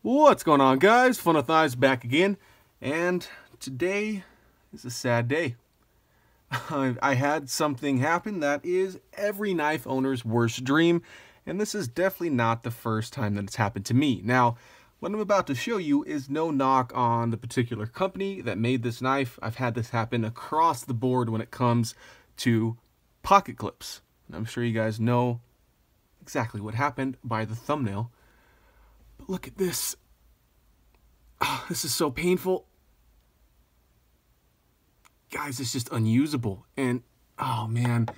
What's going on, guys? Fun of Thighs back again, and today is a sad day. I had something happen that is every knife owner's worst dream, and this is definitely not the first time that it's happened to me. Now, what I'm about to show you is no knock on the particular company that made this knife. I've had this happen across the board when it comes to pocket clips. And I'm sure you guys know exactly what happened by the thumbnail. But look at this. Oh, this is so painful. Guys, it's just unusable. And, oh man,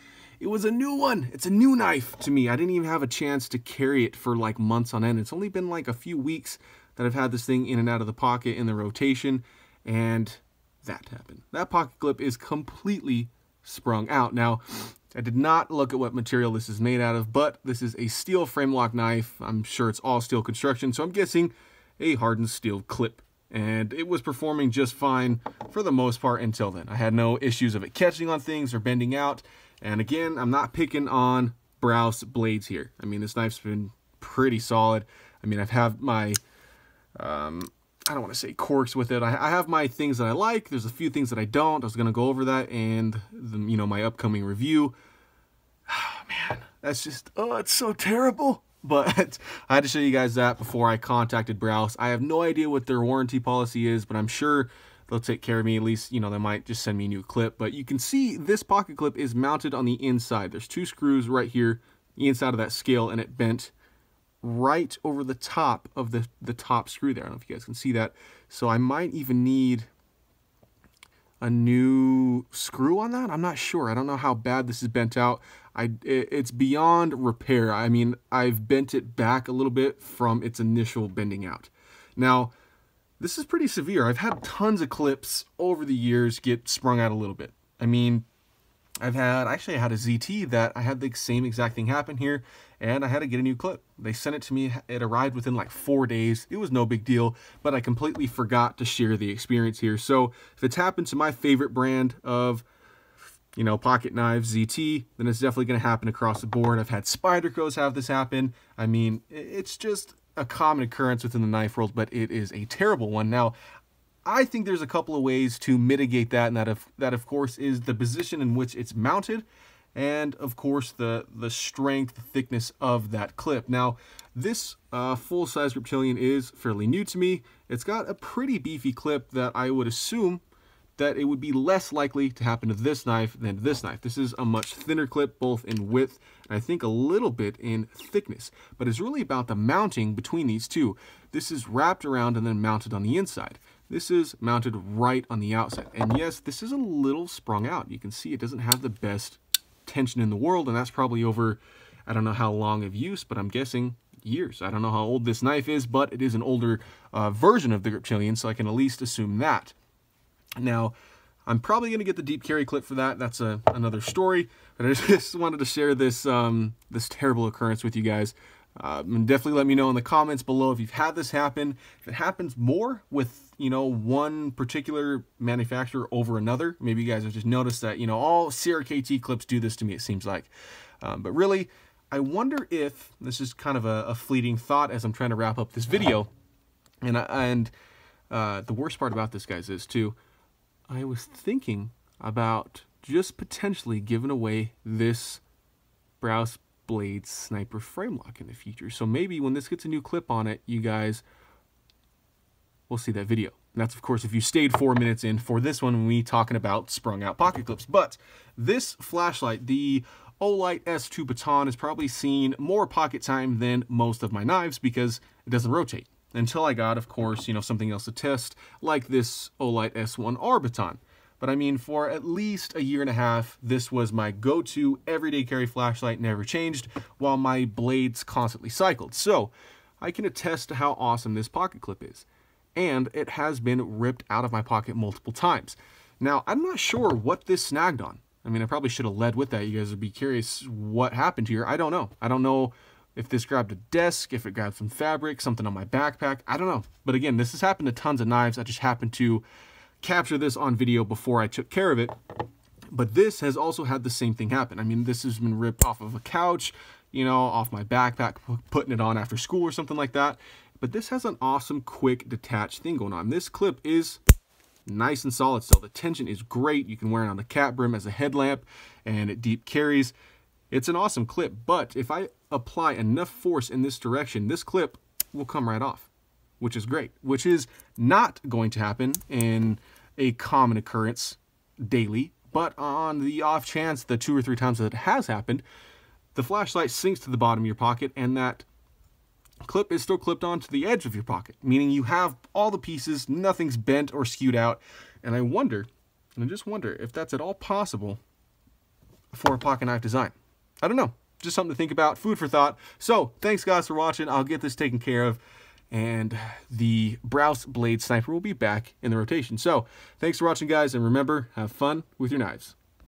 it was a new one. It's a new knife to me. I didn't even have a chance to carry it for like months on end. It's only been like a few weeks that I've had this thing in and out of the pocket in the rotation. And that happened. That pocket clip is completely sprung out. Now, I did not look at what material this is made out of, but this is a steel frame lock knife. I'm sure it's all steel construction, so I'm guessing a hardened steel clip. And it was performing just fine for the most part until then. I had no issues of it catching on things or bending out. And again, I'm not picking on Browse blades here. I mean, this knife's been pretty solid. I mean, I've had my, I don't want to say quirks with it. I have my things that I like. There's a few things that I don't. I was going to go over that and, my upcoming review. Oh, man, that's just, it's so terrible. But I had to show you guys that before I contacted Browse. I have no idea what their warranty policy is, but I'm sure they'll take care of me. At least, they might just send me a new clip. But you can see this pocket clip is mounted on the inside. There's two screws right here, the inside of that scale, and it bent right over the top of the top screw there. I don't know if you guys can see that. So I might even need a new screw on that. I'm not sure. I don't know how bad this is bent out. It's beyond repair. I mean, I've bent it back a little bit from its initial bending out. Now, this is pretty severe. I've had tons of clips over the years get sprung out a little bit. I mean, I had a ZT that I had the same exact thing happen here, and I had to get a new clip. They sent it to me. It arrived within like 4 days. It was no big deal, but I completely forgot to share the experience here. So if it's happened to my favorite brand of, pocket knives, ZT, then it's definitely going to happen across the board. I've had Spydercos have this happen. I mean, it's just a common occurrence within the knife world, but it is a terrible one. Now, I think there's a couple of ways to mitigate that, and that of course is the position in which it's mounted, and of course the strength, the thickness of that clip. Now, this full-size Griptilian is fairly new to me. It's got a pretty beefy clip that I would assume that it would be less likely to happen to this knife than to this knife. This is a much thinner clip, both in width and I think a little bit in thickness. But it's really about the mounting between these two. This is wrapped around and then mounted on the inside. This is mounted right on the outside. And yes, this is a little sprung out. You can see it doesn't have the best tension in the world, and that's probably over, I don't know how long of use, but I'm guessing years. I don't know how old this knife is, but it is an older version of the Griptilian, so I can at least assume that. Now, I'm probably going to get the deep carry clip for that. That's another story, but I just wanted to share this this terrible occurrence with you guys. And definitely let me know in the comments below if you've had this happen. If it happens more with, one particular manufacturer over another, maybe you guys have just noticed that, all CRKT clips do this to me, it seems like. But really, I wonder if, this is kind of a fleeting thought as I'm trying to wrap up this video, and the worst part about this, guys, is too, I was thinking about just potentially giving away this Browse Blade Sniper frame lock in the future. So maybe when this gets a new clip on it, you guys will see that video. And that's, of course, if you stayed 4 minutes in for this one when we talking about sprung out pocket clips. But this flashlight, the Olight S2 Baton, has probably seen more pocket time than most of my knives because it doesn't rotate. Until I got, of course, something else to test, like this Olight S1R Baton. But I mean, for at least a year and a half, this was my go-to everyday carry flashlight, never changed, while my blades constantly cycled. So I can attest to how awesome this pocket clip is. And it has been ripped out of my pocket multiple times. Now, I'm not sure what this snagged on. I mean, I probably should have led with that. You guys would be curious what happened here. I don't know. I don't know if this grabbed a desk, if it grabbed some fabric, something on my backpack. I don't know. But again, this has happened to tons of knives. I just happened to capture this on video before I took care of it. But this has also had the same thing happen. I mean, this has been ripped off of a couch, off my backpack, putting it on after school or something like that. but this has an awesome, quick, detached thing going on. This clip is nice and solid still. The tension is great. You can wear it on the cap brim as a headlamp, and it deep carries. It's an awesome clip, but if I apply enough force in this direction, this clip will come right off, which is great, which is not going to happen in a common occurrence daily. But on the off chance, the 2 or 3 times that it has happened, the flashlight sinks to the bottom of your pocket, and that clip is still clipped onto the edge of your pocket, meaning you have all the pieces, nothing's bent or skewed out. And I just wonder if that's at all possible for a pocket knife design. I don't know, just something to think about, food for thought. So thanks guys for watching. I'll get this taken care of, and the Brous Blade Sniper will be back in the rotation. So thanks for watching guys, and remember, have fun with your knives.